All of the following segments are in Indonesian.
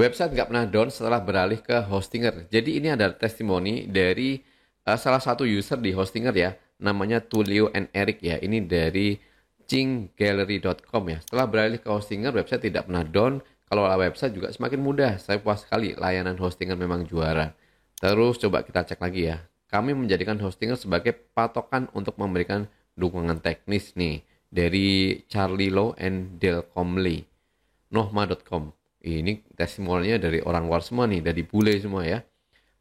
Website nggak pernah down setelah beralih ke Hostinger. Jadi ini ada testimoni dari salah satu user di Hostinger ya, namanya Tulio and Eric ya. Ini dari cinggallery.com ya. Setelah beralih ke Hostinger, website tidak pernah down. Kalau website juga semakin mudah. Saya puas sekali, layanan Hostinger memang juara. Terus coba kita cek lagi ya. Kami menjadikan Hostinger sebagai patokan untuk memberikan dukungan teknis nih dari Charlie Low and Dale Comley. Nohma.com. Ini testimonialnya dari orang luar semua nih, dari bule semua ya.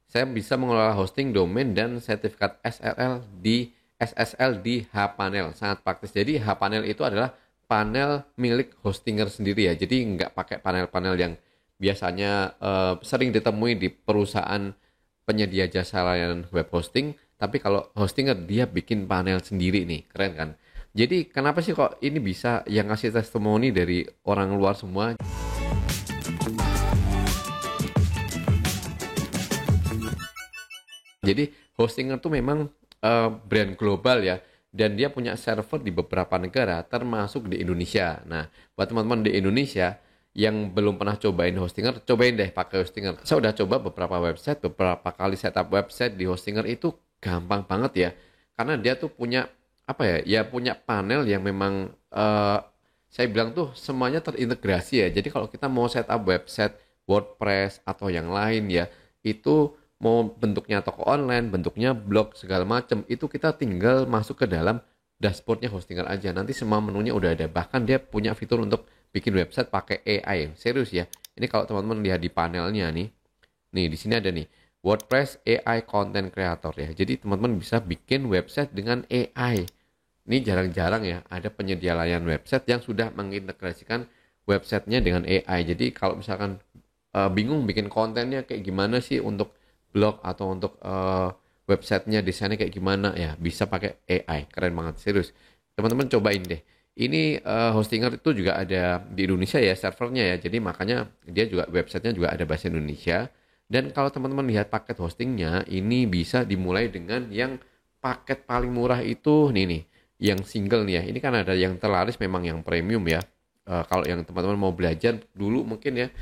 Saya bisa mengelola hosting, domain, dan sertifikat SSL di hPanel. Sangat praktis. Jadi hPanel itu adalah panel milik Hostinger sendiri ya. Jadi nggak pakai panel-panel yang biasanya sering ditemui di perusahaan penyedia jasa layanan web hosting. Tapi kalau Hostinger dia bikin panel sendiri nih, keren kan? Jadi kenapa sih kok ini bisa yang ngasih testimoni dari orang luar semua? Jadi Hostinger tuh memang brand global ya, dan dia punya server di beberapa negara termasuk di Indonesia. Nah, buat teman-teman di Indonesia yang belum pernah cobain Hostinger, cobain deh pakai Hostinger. Saya udah coba beberapa website, beberapa kali setup website di Hostinger itu gampang banget ya. Karena dia tuh punya apa ya? Ya punya panel yang memang saya bilang tuh semuanya terintegrasi ya. Jadi kalau kita mau setup website WordPress atau yang lain ya, itu mau bentuknya toko online, bentuknya blog segala macam, itu kita tinggal masuk ke dalam dashboardnya Hostinger aja. Nanti semua menunya udah ada. Bahkan dia punya fitur untuk bikin website pakai AI. Serius ya. Ini kalau teman-teman lihat di panelnya nih. Nih di sini ada nih WordPress AI Content Creator ya. Jadi teman-teman bisa bikin website dengan AI. Ini jarang-jarang ya ada penyedia layanan website yang sudah mengintegrasikan websitenya dengan AI. Jadi kalau misalkan bingung bikin kontennya kayak gimana sih untuk blog atau untuk websitenya desainnya kayak gimana ya, bisa pakai AI. Keren banget, serius. Teman-teman cobain deh. Ini Hostinger itu juga ada di Indonesia ya servernya ya. Jadi makanya dia juga websitenya juga ada bahasa Indonesia. Dan kalau teman-teman lihat paket hostingnya, ini bisa dimulai dengan yang paket paling murah itu nih, yang single nih ya. Ini kan ada yang terlaris memang yang premium ya. Kalau yang teman-teman mau belajar dulu mungkin ya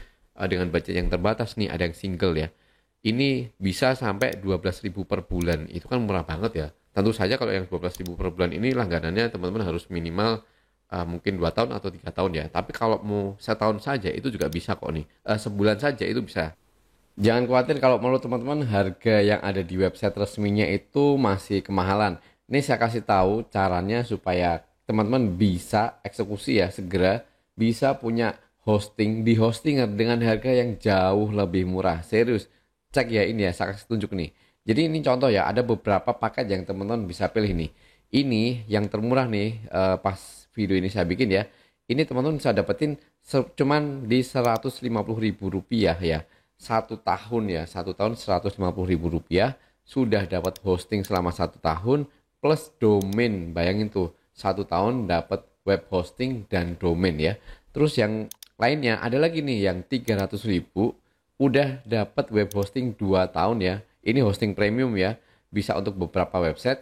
dengan budget yang terbatas nih, ada yang single ya. Ini bisa sampai 12.000 per bulan. Itu kan murah banget ya. Tentu saja kalau yang 12.000 per bulan ini langganannya teman-teman harus minimal mungkin 2 tahun atau 3 tahun ya. Tapi kalau mau setahun saja itu juga bisa kok nih. Sebulan saja itu bisa. Jangan khawatir kalau menurut teman-teman harga yang ada di website resminya itu masih kemahalan. Ini saya kasih tahu caranya supaya teman-teman bisa eksekusi ya, segera bisa punya hosting di Hostinger dengan harga yang jauh lebih murah. Serius, cek ya ini ya, saya kasih tunjuk nih. Jadi ini contoh ya, ada beberapa paket yang teman-teman bisa pilih nih. Ini yang termurah nih, pas video ini saya bikin ya. Ini teman-teman bisa dapetin cuman di Rp150.000 ya. 1 tahun ya, 1 tahun Rp150.000 sudah dapat hosting selama 1 tahun plus domain. Bayangin tuh 1 tahun dapat web hosting dan domain ya. Terus yang lainnya ada lagi nih yang 300.000 udah dapat web hosting 2 tahun ya. Ini hosting premium ya, bisa untuk beberapa website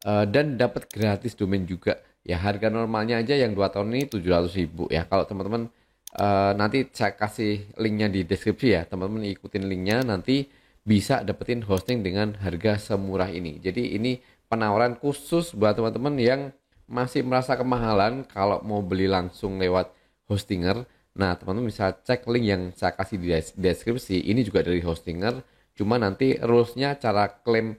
dan dapat gratis domain juga. Ya harga normalnya aja yang 2 tahun ini 700.000 ya. Kalau teman-teman nanti saya kasih linknya di deskripsi ya, teman-teman ikutin linknya nanti bisa dapetin hosting dengan harga semurah ini. Jadi ini penawaran khusus buat teman-teman yang masih merasa kemahalan kalau mau beli langsung lewat Hostinger. Nah, teman-teman bisa cek link yang saya kasih di deskripsi. Ini juga dari Hostinger. Cuma nanti rulesnya cara klaim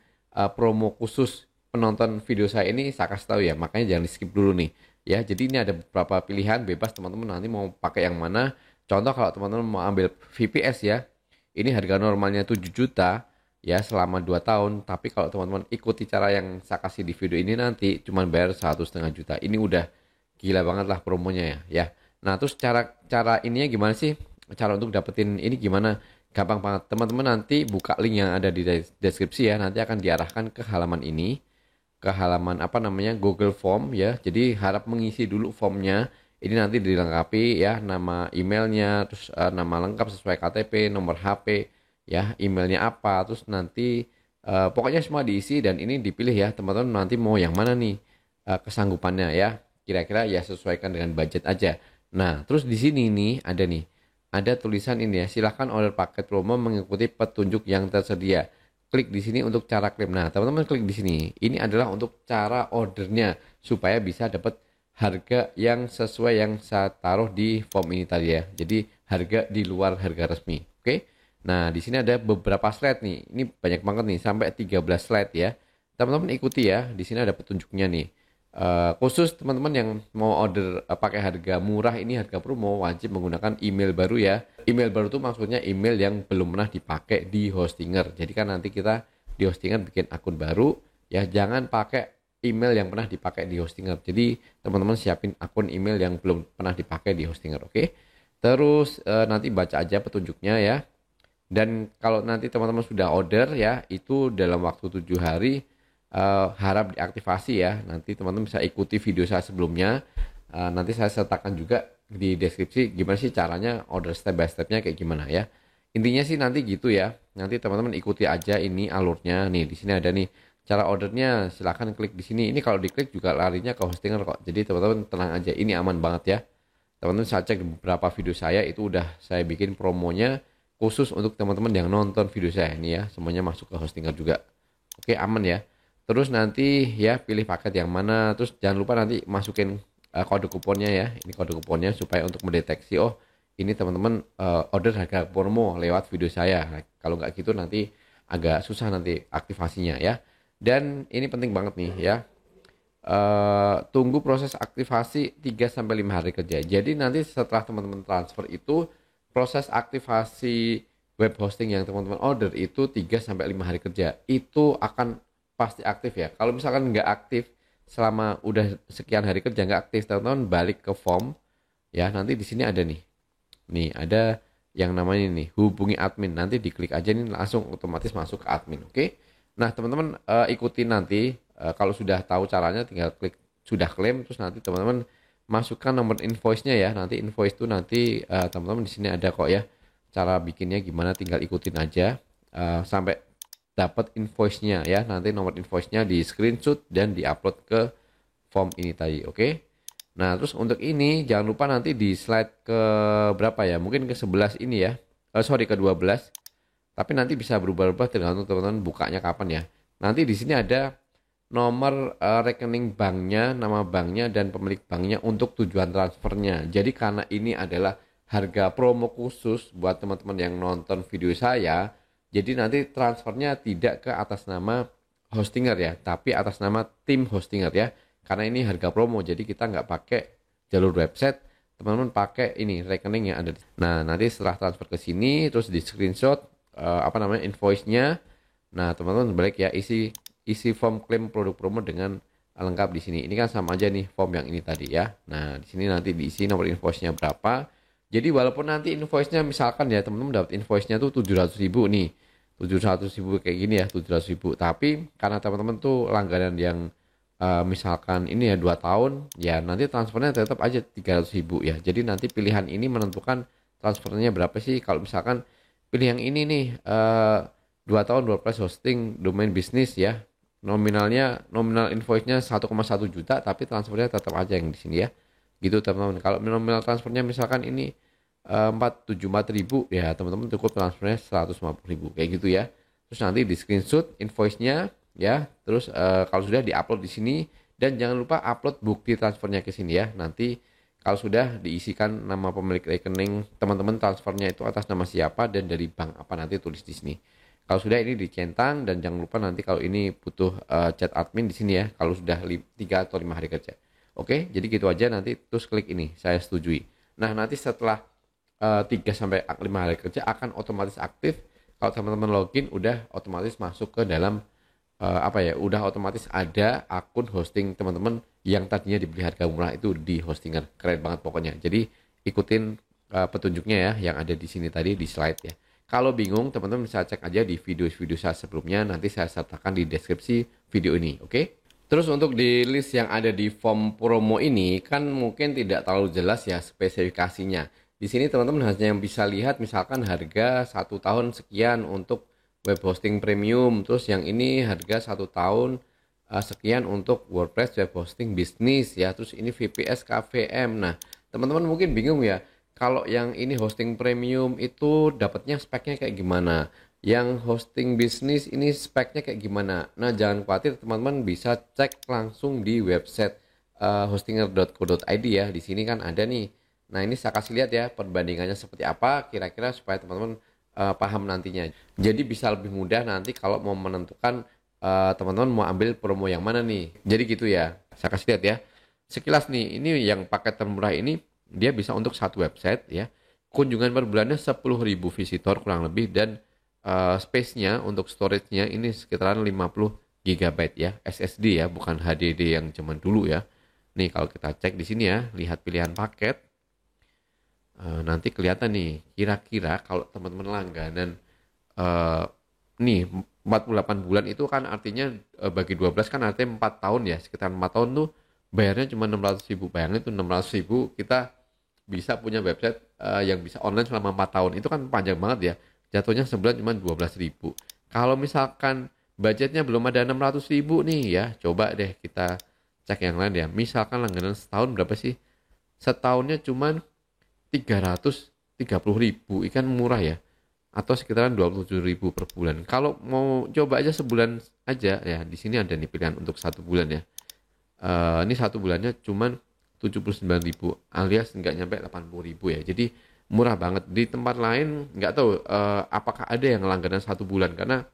promo khusus penonton video saya ini saya kasih tahu ya. Makanya jangan di skip dulu nih. Ya, jadi ini ada beberapa pilihan bebas teman-teman nanti mau pakai yang mana. Contoh kalau teman-teman mau ambil VPS ya. Ini harga normalnya 7 juta ya selama 2 tahun. Tapi kalau teman-teman ikuti cara yang saya kasih di video ini nanti cuma bayar 1,5 juta. Ini udah gila banget lah promonya ya. Nah, terus cara ininya gimana sih? Cara untuk dapetin ini gimana? Gampang banget. Teman-teman nanti buka link yang ada di deskripsi ya. Nanti akan diarahkan ke halaman ini. Ke halaman apa namanya? Google Form ya. Jadi harap mengisi dulu formnya. Ini nanti dilengkapi ya, nama emailnya, terus nama lengkap sesuai KTP, nomor HP, ya, emailnya apa, terus nanti pokoknya semua diisi dan ini dipilih ya, teman-teman nanti mau yang mana nih kesanggupannya ya. Kira-kira ya sesuaikan dengan budget aja. Nah, terus di sini nih ada nih ada tulisan ini ya, silahkan order paket promo mengikuti petunjuk yang tersedia. Klik di sini untuk cara klaim. Nah, teman-teman klik di sini. Ini adalah untuk cara ordernya supaya bisa dapat harga yang sesuai yang saya taruh di form ini tadi ya. Jadi harga di luar harga resmi. Oke. Nah, di sini ada beberapa slide nih. Ini banyak banget nih, sampai 13 slide ya. Teman-teman ikuti ya. Di sini ada petunjuknya nih. Khusus teman-teman yang mau order pakai harga murah ini harga promo wajib menggunakan email baru ya. Email baru itu maksudnya email yang belum pernah dipakai di Hostinger. Jadi kan nanti kita di Hostinger bikin akun baru ya, jangan pakai email yang pernah dipakai di Hostinger. Jadi teman-teman siapin akun email yang belum pernah dipakai di Hostinger, oke? Terus nanti baca aja petunjuknya ya. Dan kalau nanti teman-teman sudah order ya, itu dalam waktu 7 hari harap diaktifasi ya. Nanti teman-teman bisa ikuti video saya sebelumnya. Nanti saya sertakan juga di deskripsi gimana sih caranya order step by stepnya kayak gimana ya. Intinya sih nanti gitu ya. Nanti teman-teman ikuti aja ini alurnya. Nih di sini ada nih cara ordernya. Silahkan klik di sini. Ini kalau diklik juga larinya ke Hostinger kok. Jadi teman-teman tenang aja. Ini aman banget ya. Teman-teman saya cek beberapa video saya itu udah saya bikin promonya khusus untuk teman-teman yang nonton video saya ini ya. Semuanya masuk ke Hostinger juga. Oke, aman ya. Terus nanti ya pilih paket yang mana. Terus jangan lupa nanti masukin kode kuponnya ya. Ini kode kuponnya supaya untuk mendeteksi oh ini teman-teman order harga promo lewat video saya. Nah, kalau nggak gitu nanti agak susah nanti aktivasinya ya. Dan ini penting banget nih ya. Tunggu proses aktivasi 3 sampai 5 hari kerja. Jadi nanti setelah teman-teman transfer itu proses aktivasi web hosting yang teman-teman order itu 3 sampai 5 hari kerja. Itu akan pasti aktif ya. Kalau misalkan nggak aktif selama udah sekian hari kerja nggak aktif, teman-teman balik ke form ya. Nanti di sini ada nih ada yang namanya nih hubungi admin. Nanti diklik aja nih langsung otomatis masuk ke admin. Oke. Nah teman-teman ikutin nanti kalau sudah tahu caranya tinggal klik sudah klaim, terus nanti teman-teman masukkan nomor invoice-nya ya. Nanti invoice itu nanti teman-teman di sini ada kok ya. Cara bikinnya gimana tinggal ikutin aja sampai dapat invoice-nya ya. Nanti nomor invoice-nya di screenshot dan diupload ke form ini tadi. Oke. Nah, terus untuk ini jangan lupa nanti di slide ke berapa ya? Mungkin ke 11 ini ya. Sorry ke 12. Tapi nanti bisa berubah-ubah tergantung teman-teman bukanya kapan ya. Nanti di sini ada nomor rekening banknya, nama banknya dan pemilik banknya untuk tujuan transfernya. Jadi karena ini adalah harga promo khusus buat teman-teman yang nonton video saya, jadi nanti transfernya tidak ke atas nama Hostinger ya, tapi atas nama tim Hostinger ya. Karena ini harga promo, jadi kita nggak pakai jalur website, teman-teman pakai ini rekening yang ada. Nah, nanti setelah transfer ke sini, terus di screenshot invoice-nya. Nah, teman-teman balik ya isi form klaim produk promo dengan lengkap di sini. Ini kan sama aja nih form yang ini tadi ya. Nah, di sini nanti diisi nomor invoice-nya berapa. Jadi walaupun nanti invoice-nya misalkan ya teman-teman dapat invoice-nya tuh 700.000 nih. 700.000 kayak gini ya 700.000, tapi karena teman-teman tuh langganan yang misalkan ini ya 2 tahun ya nanti transfernya tetap aja 300.000 ya. Jadi nanti pilihan ini menentukan transfernya berapa sih. Kalau misalkan pilih yang ini nih 2 tahun 12 hosting domain bisnis ya, nominal invoice-nya 1,1 juta tapi transfernya tetap aja yang di sini ya gitu teman-teman. Kalau nominal transfernya misalkan ini 474.000 ya teman-teman cukup transfernya 150.000 kayak gitu ya. Terus nanti di screenshot invoice-nya ya. Terus kalau sudah diupload di sini dan jangan lupa upload bukti transfernya ke sini ya. Nanti kalau sudah diisikan nama pemilik rekening teman-teman transfernya itu atas nama siapa dan dari bank apa nanti tulis di sini. Kalau sudah ini dicentang dan jangan lupa nanti kalau ini butuh chat admin di sini ya. Kalau sudah 3 atau 5 hari kerja. Oke, jadi gitu aja nanti terus klik ini saya setujui. Nah, nanti setelah 3 sampai 5 hari kerja akan otomatis aktif. Kalau teman-teman login udah otomatis masuk ke dalam udah otomatis ada akun hosting teman-teman yang tadinya dibeli harga murah itu di Hostinger. Keren banget pokoknya. Jadi ikutin petunjuknya ya yang ada di sini tadi di slide ya. Kalau bingung teman-teman bisa cek aja di video-video saya sebelumnya, nanti saya sertakan di deskripsi video ini, oke? Terus untuk di list yang ada di form promo ini kan mungkin tidak terlalu jelas ya spesifikasinya. Di sini teman-teman hanya yang bisa lihat misalkan harga 1 tahun sekian untuk web hosting premium, terus yang ini harga 1 tahun sekian untuk WordPress web hosting bisnis ya, terus ini VPS KVM. Nah, teman-teman mungkin bingung ya, Kalau yang ini hosting premium itu dapatnya speknya kayak gimana? Yang hosting bisnis ini speknya kayak gimana? Nah, jangan khawatir teman-teman bisa cek langsung di website hostinger.co.id ya. Di sini kan ada nih. Nah, ini saya kasih lihat ya perbandingannya seperti apa kira-kira supaya teman-teman paham nantinya. Jadi bisa lebih mudah nanti kalau mau menentukan teman-teman mau ambil promo yang mana nih. Jadi gitu ya. Saya kasih lihat ya. Sekilas nih, ini yang paket termurah ini dia bisa untuk satu website ya. Kunjungan per bulannya 10.000 visitor kurang lebih dan space-nya untuk storage-nya ini sekitaran 50 GB ya, SSD ya, bukan HDD yang zaman dulu ya. Nih kalau kita cek di sini ya, lihat pilihan paket, nanti kelihatan nih kira-kira kalau teman-teman langganan eh, nih 48 bulan itu kan artinya bagi 12 kan artinya 4 tahun ya, sekitar 4 tahun tuh bayarnya cuma 600.000. Bayangin itu 600.000 kita bisa punya website yang bisa online selama 4 tahun. Itu kan panjang banget ya. Jatuhnya sebulan cuma 12.000. Kalau misalkan budgetnya belum ada 600.000 nih ya, coba deh kita cek yang lain ya. Misalkan langganan setahun berapa sih? Setahunnya cuma 330.000, ikan murah ya, atau sekitaran 27.000 per bulan. Kalau mau coba aja sebulan aja ya, di sini ada nih pilihan untuk satu bulan ya. Ini satu bulannya cuman 79.000 alias nggak nyampe 80.000 ya. Jadi murah banget. Di tempat lain nggak tahu apakah ada yang langganan satu bulan, karena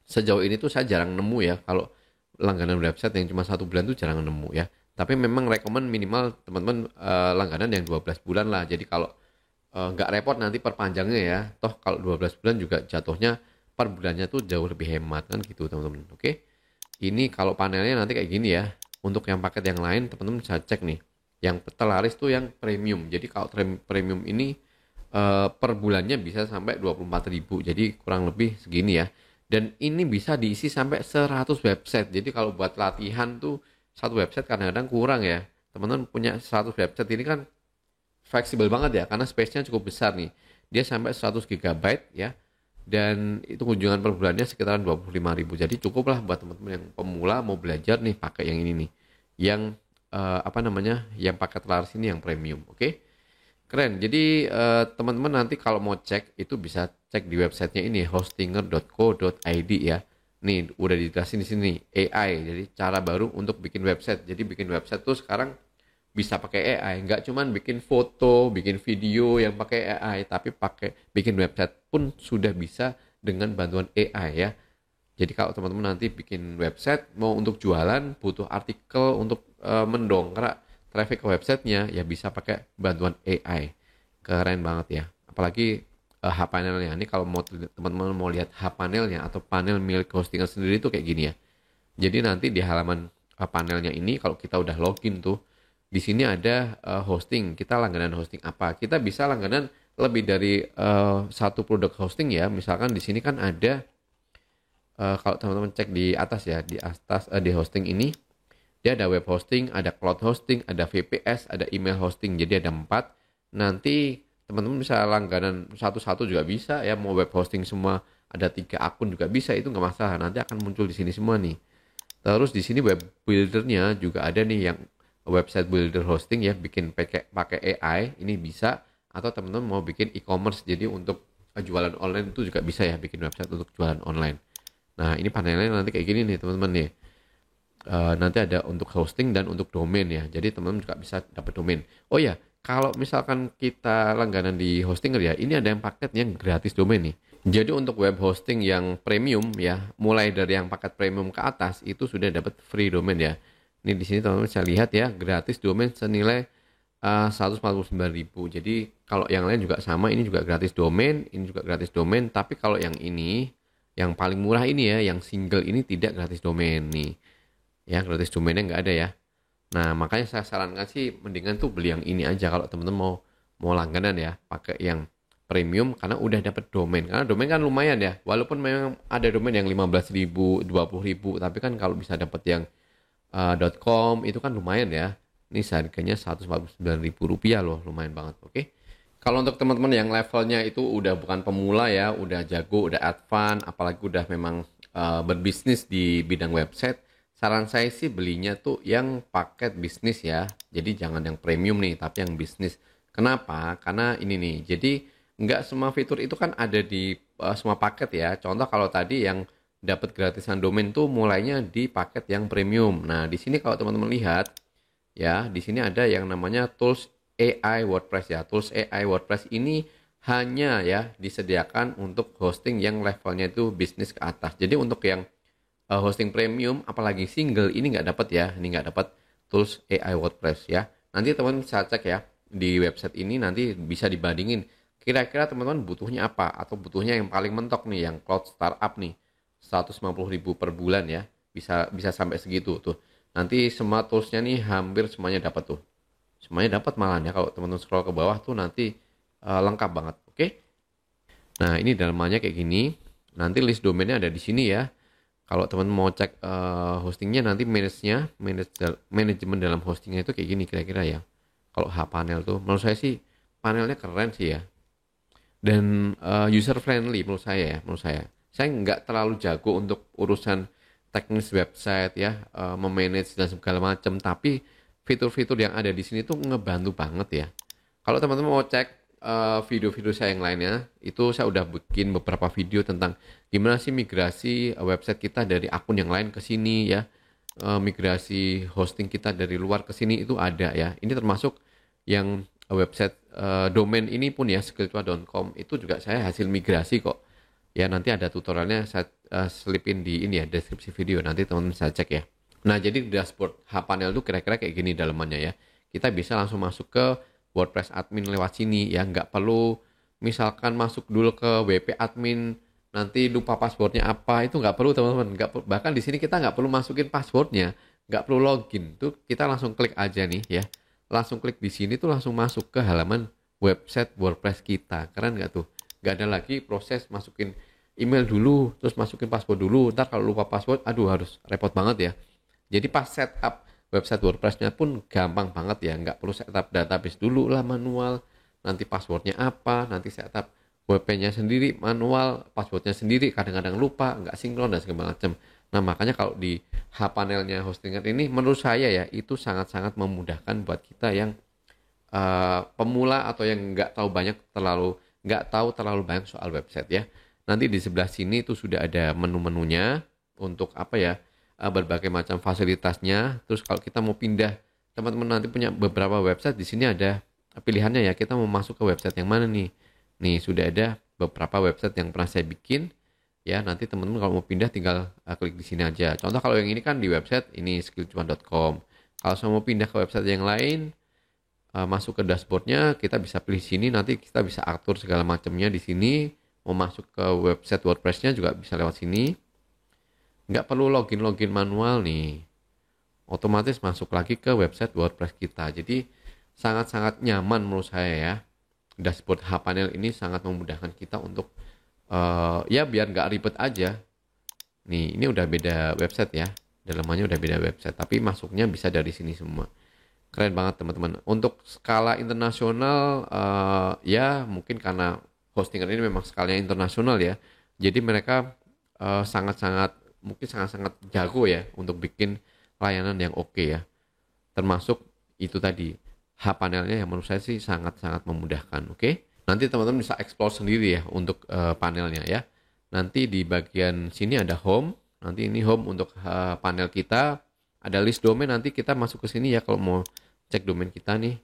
sejauh ini tuh saya jarang nemu ya kalau langganan website yang cuma satu bulan tuh jarang nemu ya. Tapi memang rekomen minimal teman-teman langganan yang 12 bulan lah. Jadi kalau nggak repot nanti perpanjangnya ya. Toh kalau 12 bulan juga jatuhnya per bulannya tuh jauh lebih hemat kan gitu teman-teman. Oke. Ini kalau panelnya nanti kayak gini ya. Untuk yang paket yang lain teman-teman bisa cek nih. Yang terlaris tuh yang premium. Jadi kalau premium ini per bulannya bisa sampai 24.000. Jadi kurang lebih segini ya. Dan ini bisa diisi sampai 100 website. Jadi kalau buat latihan tuh satu website kadang-kadang kurang ya. Teman-teman punya 100 website ini kan fleksibel banget ya karena space-nya cukup besar nih. Dia sampai 100 GB ya. Dan itu kunjungan per bulannya sekitaran 25.000. Jadi cukuplah buat teman-teman yang pemula mau belajar nih pakai yang ini nih. Yang apa namanya? Yang paket laris ini yang premium, oke? Keren. Jadi teman-teman nanti kalau mau cek itu bisa cek di websitenya ini hostinger.co.id ya. Nih udah dijelasin di sini AI. Jadi cara baru untuk bikin website. Jadi bikin website tuh sekarang bisa pakai AI. Nggak cuman bikin foto, bikin video yang pakai AI, tapi pakai bikin website pun sudah bisa dengan bantuan AI ya. Jadi kalau teman-teman nanti bikin website mau untuk jualan butuh artikel untuk mendongkrak traffic ke websitenya ya bisa pakai bantuan AI. Keren banget ya. Apalagi H-panelnya. Ini kalau mau teman-teman mau lihat H-panelnya atau panel milik hostingan sendiri itu kayak gini ya. Jadi nanti di halaman panelnya ini kalau kita udah login tuh di sini ada hosting. Kita langganan hosting apa? Kita bisa langganan lebih dari satu produk hosting ya. Misalkan di sini kan ada kalau teman-teman cek di atas ya, di atas di hosting ini dia ada web hosting, ada cloud hosting, ada VPS, ada email hosting. Jadi ada 4. Nanti teman-teman bisa langganan satu-satu juga bisa ya. Mau web hosting semua ada 3 akun juga bisa, itu nggak masalah. Nanti akan muncul di sini semua nih. Terus di sini web buildernya juga ada nih yang website builder hosting ya, bikin pakai AI ini bisa, atau teman-teman mau bikin e-commerce jadi untuk jualan online itu juga bisa ya, bikin website untuk jualan online. Nah, ini panelnya nanti kayak gini nih teman-teman nih. Nanti ada untuk hosting dan untuk domain ya. Jadi teman-teman juga bisa dapat domain. Oh ya, kalau misalkan kita langganan di Hostinger ya, ini ada yang paketnya gratis domain nih. Jadi untuk web hosting yang premium ya, mulai dari yang paket premium ke atas itu sudah dapat free domain ya. Ini di sini teman-teman bisa lihat ya, gratis domain senilai 149.000. Jadi kalau yang lain juga sama, ini juga gratis domain, ini juga gratis domain. Tapi kalau yang ini, yang paling murah ini ya, yang single ini tidak gratis domain nih. Ya, gratis domainnya nggak ada ya. Nah, makanya saya sarankan sih mendingan tuh beli yang ini aja kalau teman-teman mau langganan ya, pakai yang premium karena udah dapat domain. Karena domain kan lumayan ya. Walaupun memang ada domain yang 15.000, 20.000, tapi kan kalau bisa dapat yang .com itu kan lumayan ya. Ini harganya Rp149.000 loh, lumayan banget. Oke. Kalau untuk teman-teman yang levelnya itu udah bukan pemula ya, udah jago, udah advance, apalagi udah memang berbisnis di bidang website, saran saya sih belinya tuh yang paket bisnis ya. Jadi jangan yang premium nih, tapi yang bisnis. Kenapa? Karena ini nih, jadi nggak semua fitur itu kan ada di semua paket ya. Contoh kalau tadi yang dapat gratisan domain tuh mulainya di paket yang premium. Nah, di sini kalau teman-teman lihat ya, di sini ada yang namanya Tools AI WordPress ya. Tools AI WordPress ini hanya ya disediakan untuk hosting yang levelnya itu bisnis ke atas. Jadi untuk yang hosting premium apalagi single ini nggak dapat ya, ini nggak dapat Tools AI WordPress ya. Nanti teman-teman bisa cek ya di website ini, nanti bisa dibandingin kira-kira teman-teman butuhnya apa, atau butuhnya yang paling mentok nih, yang cloud startup nih 150.000 per bulan ya, bisa bisa sampai segitu tuh. Nanti semua toolsnya nih hampir semuanya dapat tuh, semuanya dapat malah ya. Kalau teman-teman scroll ke bawah tuh nanti lengkap banget. Oke. Nah, ini dalamannya kayak gini. Nanti list domainnya ada di sini ya. Kalau teman mau cek hostingnya, nanti manajemen dalam hostingnya itu kayak gini kira-kira ya. Kalau Hpanel tuh menurut saya sih panelnya keren sih ya. Dan user friendly menurut saya ya, menurut saya. Saya nggak terlalu jago untuk urusan teknis website ya, memanage dan segala macam, tapi fitur-fitur yang ada di sini tuh ngebantu banget ya. Kalau teman-teman mau cek video-video saya yang lainnya, itu saya udah bikin beberapa video tentang gimana sih migrasi website kita dari akun yang lain ke sini ya. Migrasi hosting kita dari luar ke sini itu ada ya. Ini termasuk yang website domain ini pun ya, skillcua.com itu juga saya hasil migrasi kok. Ya, nanti ada tutorialnya saya selipin di ini ya, deskripsi video, nanti teman-teman bisa cek ya. Nah, jadi dashboard Hpanel itu kira-kira kayak gini dalamannya ya. Kita bisa langsung masuk ke WordPress admin lewat sini ya, nggak perlu misalkan masuk dulu ke WP admin nanti lupa passwordnya apa, itu nggak perlu teman-teman. Bahkan di sini kita nggak perlu masukin passwordnya, nggak perlu login tuh, kita langsung klik aja nih ya, langsung klik di sini tuh langsung masuk ke halaman website WordPress kita. Keren nggak tuh? Nggak ada lagi proses masukin email dulu terus masukin password dulu, ntar kalau lupa password aduh harus repot banget ya. Jadi pas setup website WordPress-nya pun gampang banget ya, nggak perlu setup database dulu lah manual, nanti passwordnya apa, nanti setup WP-nya sendiri manual, passwordnya sendiri, kadang-kadang lupa, nggak sinkron dan segala macam. Nah, makanya kalau di Hpanelnya Hostinger ini menurut saya ya itu sangat-sangat memudahkan buat kita yang pemula atau yang nggak tahu terlalu banyak soal website ya. Nanti di sebelah sini itu sudah ada menu-menunya untuk apa ya, berbagai macam fasilitasnya. Terus kalau kita mau pindah, teman-teman nanti punya beberapa website, di sini ada pilihannya ya, kita mau masuk ke website yang mana nih. Nih sudah ada beberapa website yang pernah saya bikin ya. Nanti teman-teman kalau mau pindah tinggal klik di sini aja. Contoh kalau yang ini kan di website ini skillcua.com. Kalau saya mau pindah ke website yang lain, masuk ke dashboardnya, kita bisa pilih sini, nanti kita bisa atur segala macamnya di sini. Mau masuk ke website WordPress-nya juga bisa lewat sini, nggak perlu login manual nih, otomatis masuk lagi ke website WordPress kita. Jadi sangat-sangat nyaman menurut saya ya. Dashboard Hpanel ini sangat memudahkan kita untuk ya biar nggak ribet aja. Nih ini udah beda website ya, dalamannya udah beda website, tapi masuknya bisa dari sini semua. Keren banget teman-teman. Untuk skala internasional ya mungkin karena Hostinger ini memang skalanya internasional ya. Jadi mereka sangat-sangat mungkin sangat-sangat jago ya untuk bikin layanan yang oke ya. Termasuk itu tadi Hpanelnya yang menurut saya sih sangat-sangat memudahkan. Oke. Nanti teman-teman bisa explore sendiri ya untuk panelnya ya. Nanti di bagian sini ada home. Nanti ini home untuk panel kita. Ada list domain, nanti kita masuk ke sini ya kalau mau cek domain kita nih.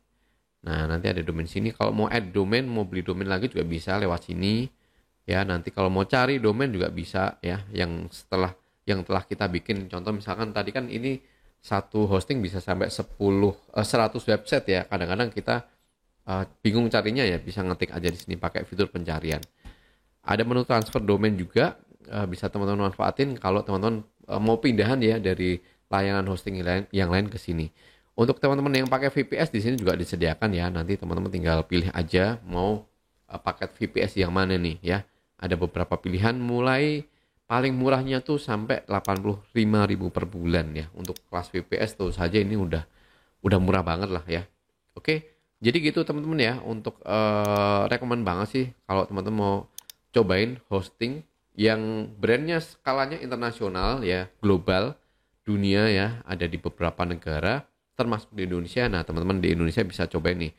Nah, nanti ada domain sini. Kalau mau add domain, mau beli domain lagi juga bisa lewat sini. Ya, nanti kalau mau cari domain juga bisa ya. Yang telah kita bikin. Contoh misalkan tadi kan ini satu hosting bisa sampai 100 website ya. Kadang-kadang kita bingung carinya ya, bisa ngetik aja di sini pakai fitur pencarian. Ada menu transfer domain juga, bisa teman-teman manfaatin kalau teman-teman mau pindahan ya dari layanan hosting yang lain ke sini. Untuk teman-teman yang pakai VPS di sini juga disediakan ya. Nanti teman-teman tinggal pilih aja mau paket VPS yang mana nih ya. Ada beberapa pilihan mulai paling murahnya tuh sampai 85.000 per bulan ya. Untuk kelas VPS tuh saja ini udah murah banget lah ya. Oke. Jadi gitu teman-teman ya, untuk rekomen banget sih kalau teman-teman mau cobain hosting yang brandnya skalanya internasional ya, global, dunia ya, ada di beberapa negara termasuk di Indonesia. Nah teman-teman di Indonesia bisa cobain nih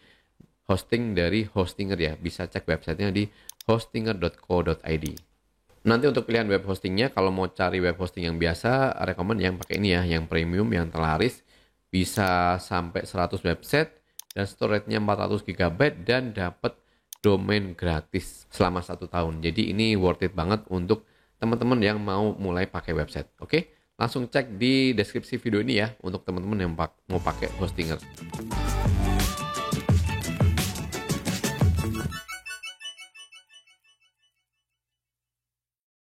hosting dari Hostinger ya. Bisa cek websitenya di hostinger.co.id. Nanti untuk pilihan web hostingnya, kalau mau cari web hosting yang biasa, rekomend yang pakai ini ya, yang premium, yang terlaris, bisa sampai 100 website, dan storage-nya 400 GB, dan dapat domain gratis selama 1 tahun. Jadi ini worth it banget untuk teman-teman yang mau mulai pakai website. Oke, langsung cek di deskripsi video ini ya, untuk teman-teman yang mau pakai Hostinger.